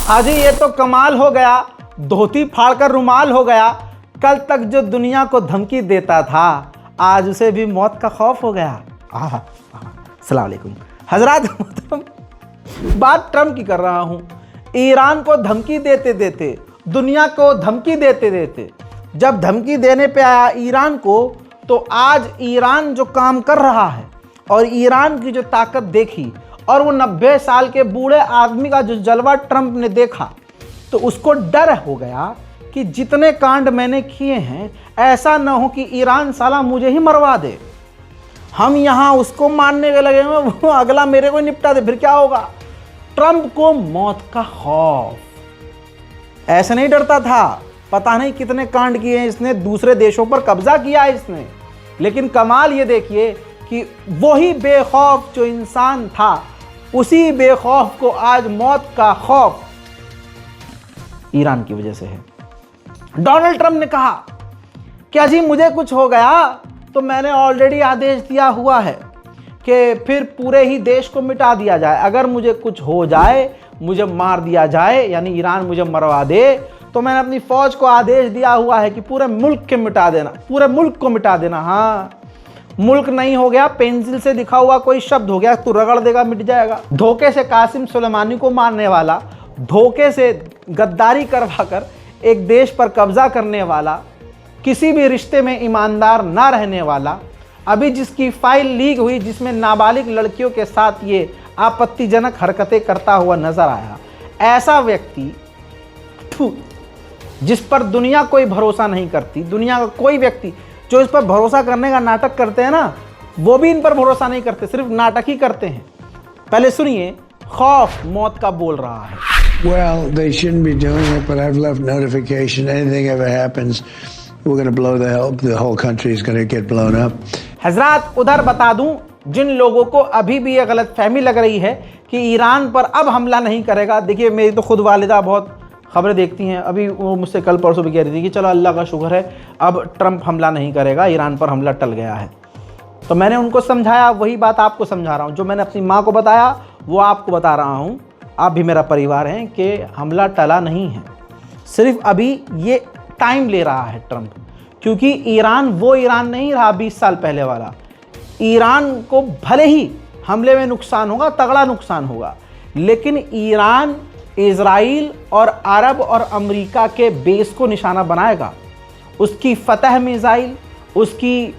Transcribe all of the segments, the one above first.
अजी ये तो कमाल हो गया, धोती फाड़कर रुमाल हो गया। कल तक जो दुनिया को धमकी देता था आज उसे भी मौत का खौफ हो गया। अस्सलाम वालेकुम हजरात, बात ट्रम्प की कर रहा हूँ। ईरान को धमकी देते देते, दुनिया को धमकी देते देते जब धमकी देने पे आया ईरान को, तो आज ईरान जो काम कर रहा है और ईरान की जो ताकत देखी और वो 90 साल के बूढ़े आदमी का जो जलवा ट्रम्प ने देखा, तो उसको डर हो गया कि जितने कांड मैंने किए हैं ऐसा ना हो कि ईरान साला मुझे ही मरवा दे। हम यहाँ उसको मारने के लगे हैं, वो अगला मेरे को निपटा दे, फिर क्या होगा। ट्रम्प को मौत का खौफ। ऐसे नहीं डरता था, पता नहीं कितने कांड किए हैं इसने, दूसरे देशों पर कब्जा किया है इसने, लेकिन कमाल ये देखिए कि वही बेखौफ जो इंसान था, उसी बेखौफ को आज मौत का खौफ ईरान की वजह से है। डोनाल्ड ट्रंप ने कहा कि अजी मुझे कुछ हो गया तो मैंने ऑलरेडी आदेश दिया हुआ है कि फिर पूरे ही देश को मिटा दिया जाए। अगर मुझे कुछ हो जाए, मुझे मार दिया जाए, यानी ईरान मुझे मरवा दे, तो मैंने अपनी फौज को आदेश दिया हुआ है कि पूरे मुल्क के मिटा देना, पूरे मुल्क को मिटा देना। हाँ, मुल्क नहीं हो गया, पेंसिल से लिखा हुआ कोई शब्द हो गया, तू रगड़ देगा मिट जाएगा। धोखे से कासिम सुलेमानी को मारने वाला, धोखे से गद्दारी करवाकर एक देश पर कब्जा करने वाला, किसी भी रिश्ते में ईमानदार ना रहने वाला, अभी जिसकी फाइल लीक हुई जिसमें नाबालिग लड़कियों के साथ ये आपत्तिजनक हरकतें करता हुआ नजर आया, ऐसा व्यक्ति जिस पर दुनिया कोई भरोसा नहीं करती, दुनिया का कोई व्यक्ति जो इस पर भरोसा करने का नाटक करते हैं ना, वो भी इन पर भरोसा नहीं करते, सिर्फ नाटक ही करते हैं। पहले सुनिए, खौफ मौत का बोल रहा है। Well, they shouldn't be doing it, but I've left notification. Anything ever happens, we're going to blow the whole country is going to get blown up. हजरात, उधर बता दूं, जिन लोगों को अभी भी ये गलतफहमी लग रही है कि ईरान पर अब हमला नहीं करेगा, देखिए मेरी तो खुद वालिदा बहुत खबरें देखती हैं, अभी वो मुझसे कल परसों भी कह रही थी कि चलो अल्लाह का शुक्र है अब ट्रंप हमला नहीं करेगा, ईरान पर हमला टल गया है। तो मैंने उनको समझाया, वही बात आपको समझा रहा हूँ, जो मैंने अपनी माँ को बताया वो आपको बता रहा हूँ। आप भी मेरा परिवार हैं कि हमला टला नहीं है, सिर्फ अभी ये टाइम ले रहा है ट्रंप, क्योंकि ईरान वो ईरान नहीं रहा 20 साल पहले वाला। ईरान को भले ही हमले में नुकसान होगा, तगड़ा नुकसान होगा, लेकिन ईरान इजराइल और अरब और अमेरिका के बेस को निशाना बनाएगा। उसकी फतह मिसाइल, उसकी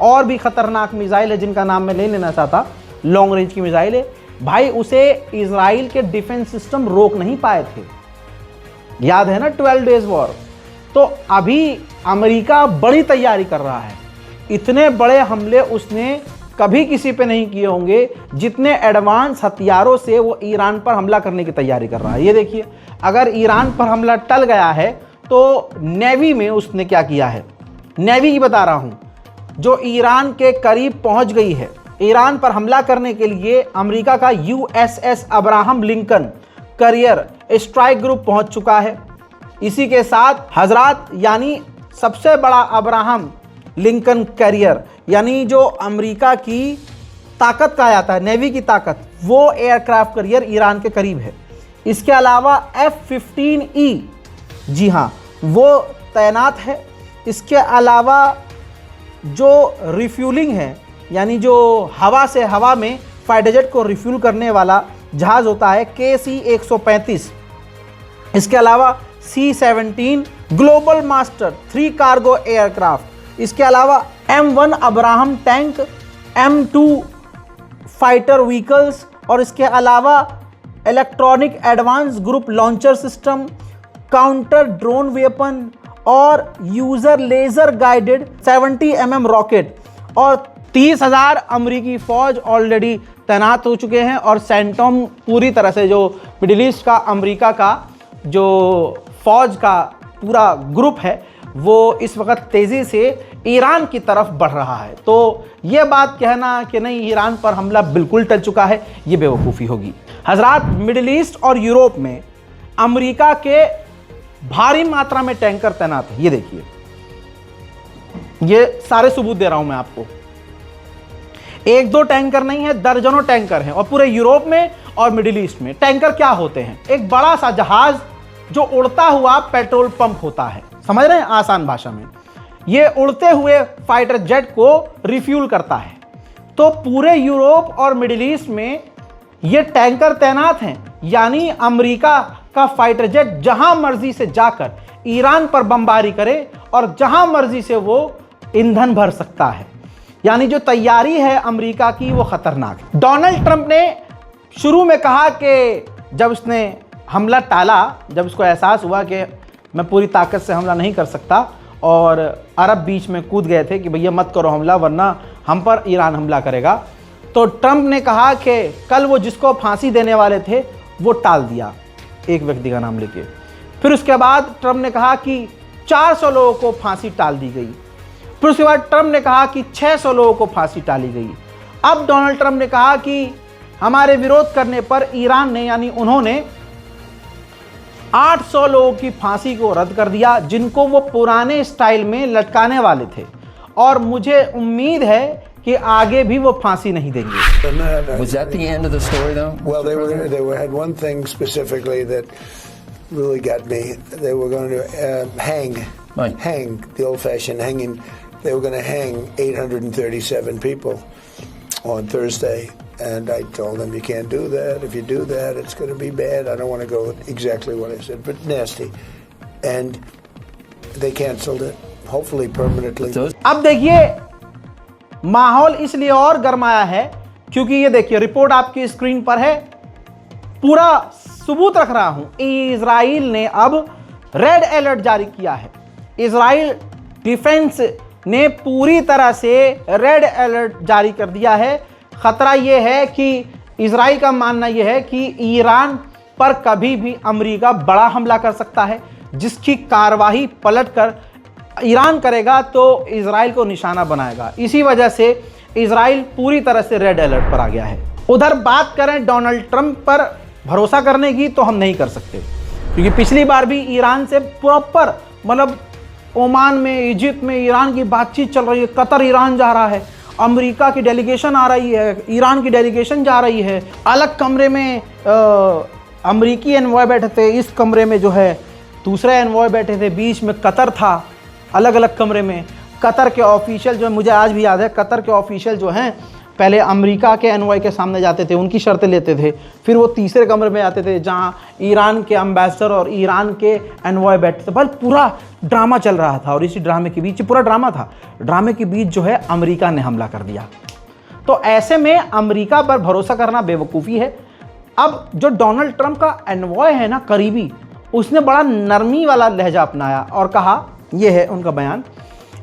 और भी ख़तरनाक मिसाइल है जिनका नाम मैं नहीं लेना चाहता, लॉन्ग रेंज की मिसाइल है भाई, उसे इजराइल के डिफेंस सिस्टम रोक नहीं पाए थे, याद है ना 12 डेज वॉर। तो अभी अमेरिका बड़ी तैयारी कर रहा है, इतने बड़े हमले उसने कभी किसी पे नहीं किए होंगे जितने एडवांस हथियारों से वो ईरान पर हमला करने की तैयारी कर रहा है। ये देखिए, अगर ईरान पर हमला टल गया है तो नेवी में उसने क्या किया है, नेवी की बता रहा हूँ, जो ईरान के करीब पहुंच गई है। ईरान पर हमला करने के लिए अमेरिका का USS Abraham Lincoln career strike group पहुंच चुका है। इसी के साथ हजरात, यानी सबसे बड़ा अब्राहम लिंकन कैरियर, यानी जो अमेरिका की ताकत का आता है, नेवी की ताकत, वो एयरक्राफ्ट कैरियर ईरान के करीब है। इसके अलावा F-15E, जी हाँ, वो तैनात है। इसके अलावा जो रिफ्यूलिंग है, यानी जो हवा से हवा में फाइटर जेट को रिफ्यूल करने वाला जहाज़ होता है, KC-135। इसके अलावा C-17 global master 3 cargo aircraft. इसके अलावा M1 Abraham tank, M2 fighter vehicles, और इसके अलावा electronic advance group launcher system, counter drone weapon और user laser guided 70 mm rocket, और 30,000 अमरीकी फ़ौज ऑलरेडी तैनात हो चुके हैं। और सेंटोम पूरी तरह से जो मिडिल ईस्ट का अमेरिका का जो फ़ौज का पूरा ग्रुप है वो इस वक्त तेज़ी से ईरान की तरफ बढ़ रहा है। तो ये बात कहना कि नहीं ईरान पर हमला बिल्कुल टल चुका है, ये बेवकूफ़ी होगी। हजरात, मिडिल ईस्ट और यूरोप में अमेरिका के भारी मात्रा में टैंकर तैनात है। ये देखिए, ये सारे सबूत दे रहा हूं मैं आपको। एक दो टैंकर नहीं है, दर्जनों टैंकर हैं, और पूरे यूरोप में और मिडिल ईस्ट में। टैंकर क्या होते हैं? एक बड़ा सा जहाज जो उड़ता हुआ पेट्रोल पंप होता है, समझ रहे हैं आसान भाषा में। ये उड़ते हुए फाइटर जेट को रिफ्यूल करता है। तो पूरे यूरोप और मिडिल ईस्ट में ये टैंकर तैनात हैं, यानी अमेरिका का फाइटर जेट जहां मर्जी से जाकर ईरान पर बमबारी करे और जहां मर्जी से वो ईंधन भर सकता है। यानी जो तैयारी है अमेरिका की वो खतरनाक है। डोनाल्ड ट्रंप ने शुरू में कहा कि जब उसने हमला टाला, जब उसको एहसास हुआ कि मैं पूरी ताकत से हमला नहीं कर सकता और अरब बीच में कूद गए थे कि भैया मत करो हमला वरना हम पर ईरान हमला करेगा, तो ट्रंप ने कहा कि कल वो जिसको फांसी देने वाले थे वो टाल दिया, एक व्यक्ति का नाम लेके। फिर उसके बाद ट्रंप ने कहा कि 400 लोगों को फांसी टाल दी गई। फिर उसके बाद ट्रंप ने कहा कि 600 लोगों को फांसी टाली गई। अब डोनाल्ड ट्रंप ने कहा कि हमारे विरोध करने पर ईरान ने, यानी उन्होंने 800 लोगों की फांसी को रद्द कर दिया, जिनको वो पुराने स्टाइल में लटकाने वाले थे। और मुझे उम्मीद है कि आगे भी वो फांसी नहीं देंगे। Was that the end of the story, though? Well, they had one thing specifically that really got me. They were going to hang the old-fashioned hanging. They were going to hang 837 people on Thursday, and I told them you can't do that. If you do that, it's going to be bad. I don't want to go exactly what I said, but nasty. And they canceled it, hopefully permanently. अब देखिए माहौल इसलिए और गरमाया है क्योंकि ये देखिए report आपकी स्क्रीन पर है, पूरा सबूत रख रहा हूं। इजराइल ने अब रेड अलर्ट जारी किया है। इजराइल डिफेंस ने पूरी तरह से रेड अलर्ट जारी कर दिया है। खतरा यह है कि इजराइल का मानना यह है कि ईरान पर कभी भी अमेरिका बड़ा हमला कर सकता है, जिसकी कार्रवाई पलटकर ईरान करेगा तो इजराइल को निशाना बनाएगा। इसी वजह से इजराइल पूरी तरह से रेड अलर्ट पर आ गया है। उधर बात करें डोनाल्ड ट्रंप पर भरोसा करने की, तो हम नहीं कर सकते, क्योंकि पिछली बार भी ईरान से प्रॉपर, मतलब ओमान में, इजिप्ट में ईरान की बातचीत चल रही है। कतर ईरान जा रहा है, अमेरिका की डेलीगेशन आ रही है, ईरान की डेलीगेशन जा रही है। अलग कमरे में अमेरिकी एनवॉय बैठे थे, इस कमरे में जो है दूसरे एनवॉय बैठे थे, बीच में कतर था। अलग अलग कमरे में कतर के ऑफिशियल जो है, मुझे आज भी याद है, कतर के ऑफिशियल जो हैं पहले अमेरिका के एनवॉय के सामने जाते थे, उनकी शर्तें लेते थे, फिर वो तीसरे कमरे में आते थे जहां ईरान के एम्बेसडर और ईरान के एनवॉय बैठते थे। बस पूरा ड्रामा चल रहा था और इसी ड्रामे के बीच, पूरा ड्रामा था, ड्रामे के बीच जो है अमेरिका ने हमला कर दिया। तो ऐसे में अमेरिका पर भरोसा करना बेवकूफ़ी है। अब जो डोनाल्ड ट्रंप का एनवॉय है ना, करीबी, उसने बड़ा नरमी वाला लहजा अपनाया और कहा, ये है उनका बयान,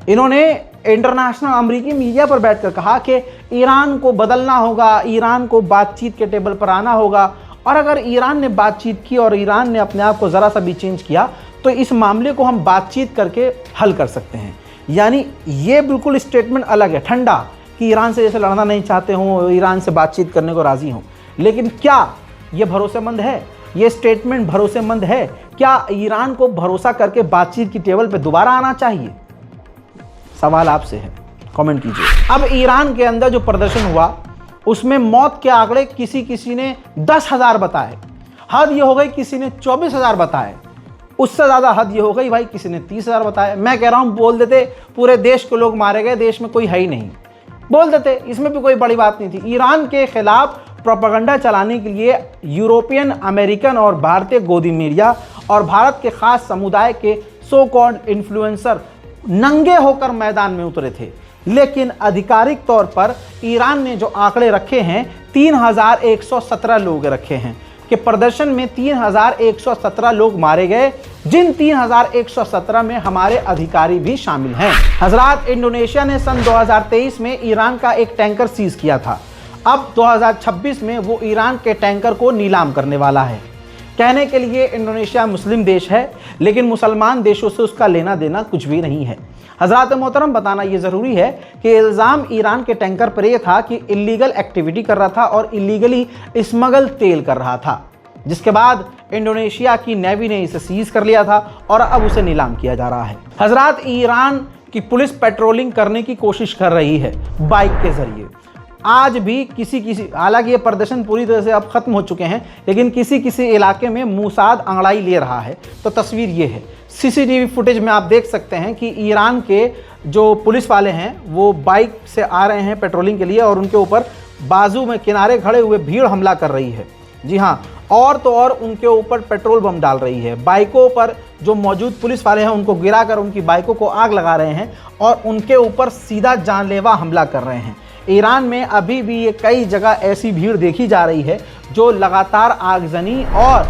इन्होंने इंटरनेशनल अमेरिकी मीडिया पर बैठकर कहा कि ईरान को बदलना होगा, ईरान को बातचीत के टेबल पर आना होगा, और अगर ईरान ने बातचीत की और ईरान ने अपने आप को ज़रा सा भी चेंज किया तो इस मामले को हम बातचीत करके हल कर सकते हैं। यानी ये बिल्कुल स्टेटमेंट अलग है, ठंडा, कि ईरान से जैसे लड़ना नहीं चाहते हों, ईरान से बातचीत करने को राज़ी हों। लेकिन क्या ये भरोसेमंद है? ये स्टेटमेंट भरोसेमंद है? क्या ईरान को भरोसा करके बातचीत की टेबल पे दोबारा आना चाहिए? सवाल आपसे है, कमेंट कीजिए। अब ईरान के अंदर जो प्रदर्शन हुआ उसमें मौत के आंकड़े किसी ने 10,000 बताए, हद ये हो गई किसी ने 24,000 बताए, उससे ज़्यादा हद ये हो गई भाई किसी ने 30,000 बताए। मैं कह रहा हूँ बोल देते पूरे देश के लोग मारे गए, देश में कोई है ही नहीं, बोल देते, इसमें भी कोई बड़ी बात नहीं थी। ईरान के खिलाफ प्रोपेगेंडा चलाने के लिए यूरोपियन, अमेरिकन और भारतीय गोदी मीडिया और भारत के खास समुदाय के सो कॉल्ड इन्फ्लुएंसर नंगे होकर मैदान में उतरे थे। लेकिन आधिकारिक तौर पर ईरान ने जो आंकड़े रखे हैं 3,117 लोग रखे हैं कि प्रदर्शन में 3,117 लोग मारे गए, जिन 3,117 में हमारे अधिकारी भी शामिल हैं। हजरात, इंडोनेशिया ने सन 2023 में ईरान का एक टैंकर सीज किया था। अब 2026 में वो ईरान के टैंकर को नीलाम करने वाला है। कहने के लिए इंडोनेशिया मुस्लिम देश है, लेकिन मुसलमान देशों से उसका लेना देना कुछ भी नहीं है। हज़रात मोहतरम, बताना ये ज़रूरी है कि इल्ज़ाम ईरान के टैंकर पर यह था कि इलीगल एक्टिविटी कर रहा था और इलीगली स्मगल तेल कर रहा था, जिसके बाद इंडोनेशिया की नेवी ने इसे सीज कर लिया था और अब उसे नीलाम किया जा रहा है। हज़रात, ईरान की पुलिस पेट्रोलिंग करने की कोशिश कर रही है बाइक के ज़रिए। आज भी किसी हालांकि ये प्रदर्शन पूरी तरह से अब खत्म हो चुके हैं, लेकिन किसी इलाके में मूसाद अंगड़ाई ले रहा है। तो तस्वीर ये है, सीसीटीवी फुटेज में आप देख सकते हैं कि ईरान के जो पुलिस वाले हैं वो बाइक से आ रहे हैं पेट्रोलिंग के लिए और उनके ऊपर बाजू में किनारे खड़े हुए भीड़ हमला कर रही है। जी हाँ, और तो और उनके ऊपर पेट्रोल बम डाल रही है। बाइकों पर जो मौजूद पुलिस वाले हैं उनको गिराकर उनकी बाइकों को आग लगा रहे हैं और उनके ऊपर सीधा जानलेवा हमला कर रहे हैं। ईरान में अभी भी ये कई जगह ऐसी भीड़ देखी जा रही है जो लगातार आगजनी और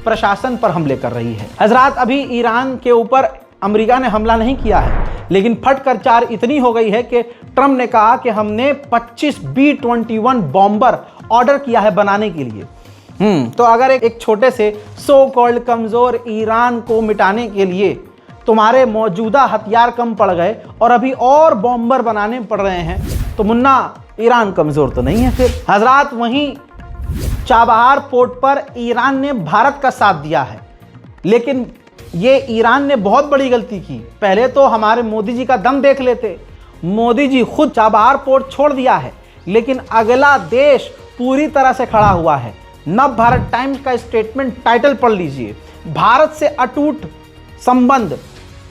प्रशासन पर हमले कर रही है। हजरात, अभी ईरान के ऊपर अमेरिका ने हमला नहीं किया है, लेकिन फटकर चार इतनी हो गई है कि ट्रंप ने कहा कि हमने 25 B-21 बॉम्बर ऑर्डर किया है बनाने के लिए। तो अगर एक छोटे से सो कॉल्ड कमजोर ईरान को मिटाने के लिए तुम्हारे मौजूदा हथियार कम पड़ गए और अभी और बॉम्बर बनाने पड़ रहे हैं, तो मुन्ना ईरान कमजोर तो नहीं है फिर। हजरात, वहीं चाबहार पोर्ट पर ईरान ने भारत का साथ दिया है, लेकिन ये ईरान ने बहुत बड़ी गलती की। पहले तो हमारे मोदी जी का दम देख लेते। मोदी जी खुद चाबहार पोर्ट छोड़ दिया है, लेकिन अगला देश पूरी तरह से खड़ा हुआ है। नव भारत टाइम्स का स्टेटमेंट टाइटल पढ़ लीजिए, भारत से अटूट संबंध,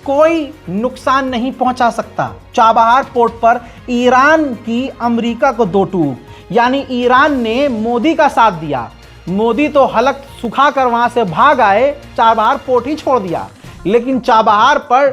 कोई नुकसान नहीं पहुंचा सकता। चाबहार पोर्ट पर ईरान की अमेरिका को दो टूक, यानी ईरान ने मोदी का साथ दिया। मोदी तो हलक सुखाकर वहां से भाग आए, चाबहार पोर्ट ही छोड़ दिया, लेकिन चाबहार पर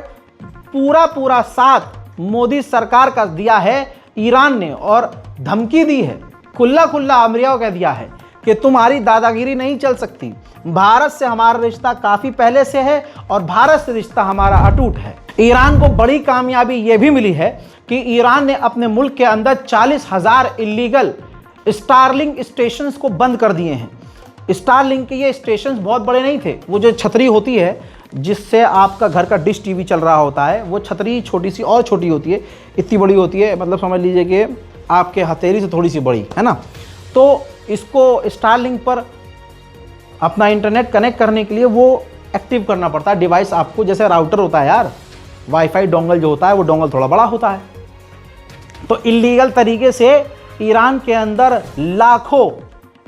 पूरा साथ मोदी सरकार का दिया है ईरान ने और धमकी दी है, खुला अमेरिका को कह दिया है कि तुम्हारी दादागिरी नहीं चल सकती। भारत से हमारा रिश्ता काफ़ी पहले से है और भारत से रिश्ता हमारा अटूट है। ईरान को बड़ी कामयाबी यह भी मिली है कि ईरान ने अपने मुल्क के अंदर 40,000 इलीगल स्टारलिंक स्टेशंस को बंद कर दिए हैं। स्टारलिंक के ये स्टेशंस बहुत बड़े नहीं थे, वो जो छतरी होती है जिससे आपका घर का डिश टीवी चल रहा होता है, वो छतरी छोटी सी और छोटी होती है, इतनी बड़ी होती है, मतलब समझ लीजिए कि आपके हथेली से थोड़ी सी बड़ी है ना। तो इसको स्टारलिंक पर अपना इंटरनेट कनेक्ट करने के लिए वो एक्टिव करना पड़ता है डिवाइस आपको, जैसे राउटर होता है यार, वाईफाई डोंगल जो होता है वो डोंगल थोड़ा बड़ा होता है। तो इलीगल तरीके से ईरान के अंदर लाखों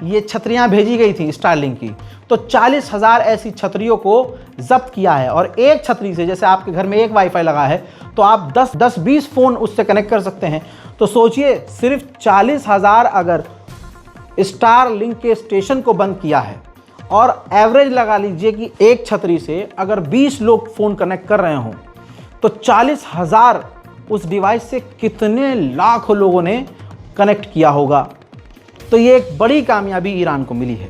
ये छतरियां भेजी गई थी स्टारलिंक की। तो 40,000 ऐसी छतरियों को जब्त किया है और एक छतरी से, जैसे आपके घर में एक वाईफाई लगा है तो आप 10-20 फ़ोन उससे कनेक्ट कर सकते हैं। तो सोचिए, सिर्फ 40,000 अगर स्टारलिंक के स्टेशन को बंद किया है और एवरेज लगा लीजिए कि एक छतरी से अगर 20 लोग फ़ोन कनेक्ट कर रहे हों तो 40,000 उस डिवाइस से कितने लाखों लोगों ने कनेक्ट किया होगा। तो ये एक बड़ी कामयाबी ईरान को मिली है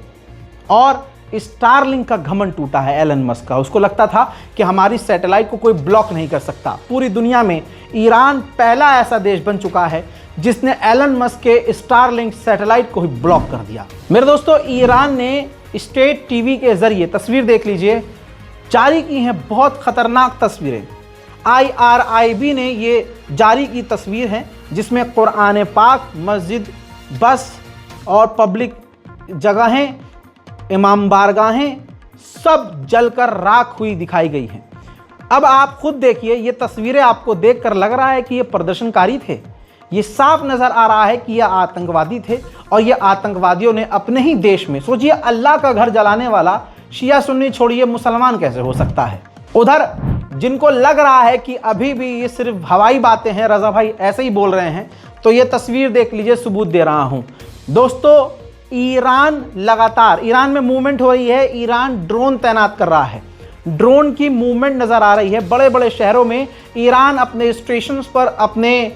और स्टारलिंक का घमंड टूटा है एलन मस्क का। उसको लगता था कि हमारी सैटेलाइट को कोई ब्लॉक नहीं कर सकता। पूरी दुनिया में ईरान पहला ऐसा देश बन चुका है जिसने एलन मस्क के स्टारलिंक सैटेलाइट को ही ब्लॉक कर दिया। मेरे दोस्तों, ईरान ने स्टेट टीवी के जरिए, तस्वीर देख लीजिए, जारी की हैं बहुत खतरनाक तस्वीरें। IRIB ने ये जारी की तस्वीर है जिसमें कुरान पाक, मस्जिद, बस और पब्लिक जगहें, इमाम बारगाहें सब जलकर राख हुई दिखाई गई हैं। अब आप खुद देखिए, ये तस्वीरें आपको देखकर लग रहा है कि ये प्रदर्शनकारी थे। ये साफ नजर आ रहा है कि ये आतंकवादी थे और ये आतंकवादियों ने अपने ही देश में, सोचिए, अल्लाह का घर जलाने वाला शिया सुन्नी छोड़िए मुसलमान कैसे हो सकता है। उधर जिनको लग रहा है कि अभी भी ये सिर्फ हवाई बातें हैं, रजा भाई ऐसे ही बोल रहे हैं, तो ये तस्वीर देख लीजिए, सबूत दे रहा हूं दोस्तों। ईरान लगातार, ईरान में मूवमेंट हो रही है, ईरान ड्रोन तैनात कर रहा है, ड्रोन की मूवमेंट नजर आ रही है। बड़े बड़े शहरों में ईरान अपने स्टेशंस पर, अपने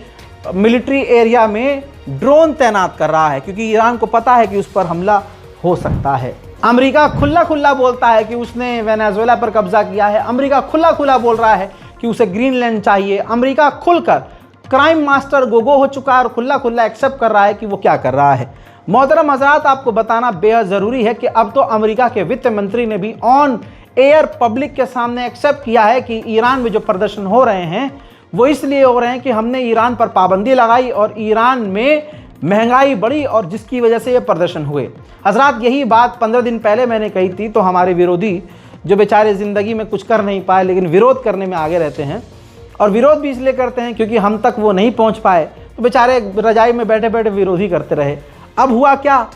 मिलिट्री एरिया में ड्रोन तैनात कर रहा है, क्योंकि ईरान को पता है कि उस पर हमला हो सकता है। अमेरिका खुला बोलता है कि उसने वेनेजुएला पर कब्जा किया है। अमेरिका खुला बोल रहा है कि उसे ग्रीनलैंड चाहिए। अमेरिका खुलकर क्राइम मास्टर गोगो हो चुका है और खुला एक्सेप्ट कर रहा है कि वो क्या कर रहा है। मोहतरम हज़रात, आपको बताना बेहद ज़रूरी है कि अब तो अमेरिका के वित्त मंत्री ने भी ऑन एयर पब्लिक के सामने एक्सेप्ट किया है कि ईरान में जो प्रदर्शन हो रहे हैं वो इसलिए हो रहे हैं कि हमने ईरान पर पाबंदी लगाई और ईरान में महंगाई बढ़ी और जिसकी वजह से ये प्रदर्शन हुए। हजरात, यही बात 15 दिन पहले मैंने कही थी, तो हमारे विरोधी जो बेचारे ज़िंदगी में कुछ कर नहीं पाए लेकिन विरोध करने में आगे रहते हैं, और विरोध भी इसलिए करते हैं क्योंकि हम तक वो नहीं पहुंच पाए, तो बेचारे रजाई में बैठे बैठे विरोधी करते रहे। अब हुआ क्या,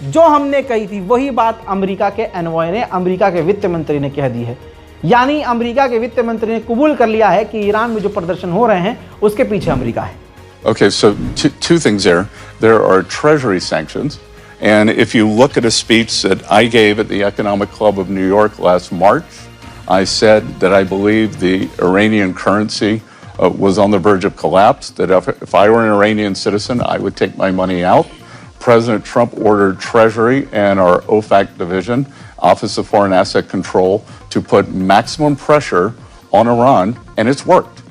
जो हमने कही थी वही बात अमेरिका के एनवॉय ने, अमेरिका के वित्त मंत्री ने कह दी है। यानी अमेरिका के वित्त मंत्री ने कबूल कर लिया है कि ईरान में जो प्रदर्शन हो रहे हैं उसके पीछे अमेरिका है। Okay, so two things there. There are Treasury sanctions, and if you look at a speech that I gave at the Economic Club of New York last March, I said that I believe the Iranian currency was on the verge of collapse, that if I were an Iranian citizen, I would take my money out. President Trump ordered Treasury and our OFAC division, Office of Foreign Asset Control, to put maximum pressure on Iran, and it's worked.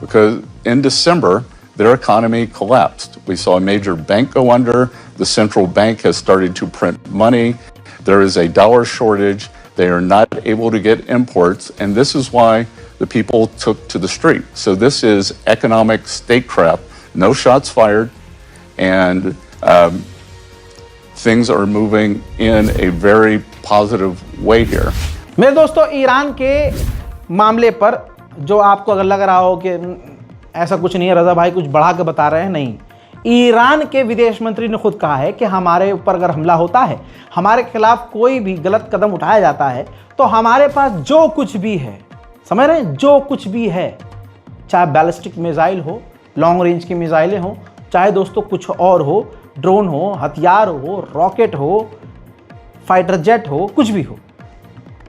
Because in December, their economy collapsed. We saw a major bank go under. The central bank has started to print money. There is a dollar shortage. They are not able to get imports, and this is why the people took to the street. So this is economic statecraft. No shots fired, and things are moving in a very positive way here. मेरे दोस्तों, Iran के मामले पर जो आपको अगर लग रहा हो कि ऐसा कुछ नहीं है, रज़ा भाई कुछ बढ़ा के बता रहे हैं, नहीं, ईरान के विदेश मंत्री ने खुद कहा है कि हमारे ऊपर अगर हमला होता है, हमारे खिलाफ कोई भी गलत कदम उठाया जाता है, तो हमारे पास जो कुछ भी है, समझ रहे हैं, जो कुछ भी है, चाहे बैलिस्टिक मिसाइल हो, लॉन्ग रेंज की मिसाइलें हो, चाहे दोस्तों कुछ और हो, ड्रोन हो, हथियार हो, रॉकेट हो, फाइटर जेट हो, कुछ भी हो,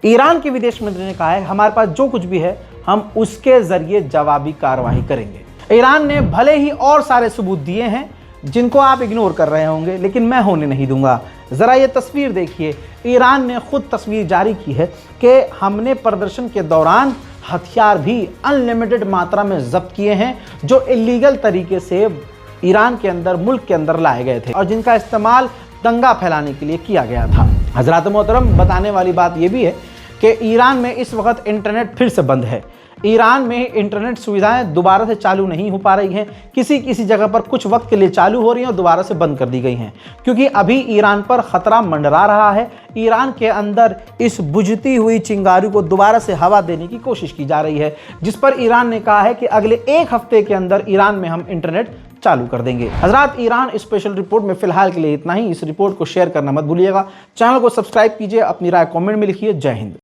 ईरान के विदेश मंत्री ने कहा है हमारे पास जो कुछ भी है हम उसके जरिए जवाबी कार्रवाई करेंगे। ईरान ने भले ही और सारे सबूत दिए हैं जिनको आप इग्नोर कर रहे होंगे, लेकिन मैं होने नहीं दूंगा। जरा ये तस्वीर देखिए, ईरान ने खुद तस्वीर जारी की है कि हमने प्रदर्शन के दौरान हथियार भी अनलिमिटेड मात्रा में जब्त किए हैं जो इलीगल तरीके से ईरान के अंदर, मुल्क के अंदर लाए गए थे और जिनका इस्तेमाल दंगा फैलाने के लिए किया गया था। हजरात मोहतरम, बताने वाली बात यह भी है कि ईरान में इस वक्त इंटरनेट फिर से बंद है। ईरान में इंटरनेट सुविधाएं दोबारा से चालू नहीं हो पा रही हैं, किसी जगह पर कुछ वक्त के लिए चालू हो रही हैं और दोबारा से बंद कर दी गई हैं, क्योंकि अभी ईरान पर ख़तरा मंडरा रहा है। ईरान के अंदर इस बुझती हुई चिंगारी को दोबारा से हवा देने की कोशिश की जा रही है, जिस पर ईरान ने कहा है कि अगले 1 हफ्ते के अंदर ईरान में हम इंटरनेट चालू कर देंगे। हजरात, ईरान स्पेशल रिपोर्ट में फिलहाल के लिए इतना ही। इस रिपोर्ट को शेयर करना मत भूलिएगा। चैनल को सब्सक्राइब कीजिए, अपनी राय कमेंट में लिखिए। जय हिंद।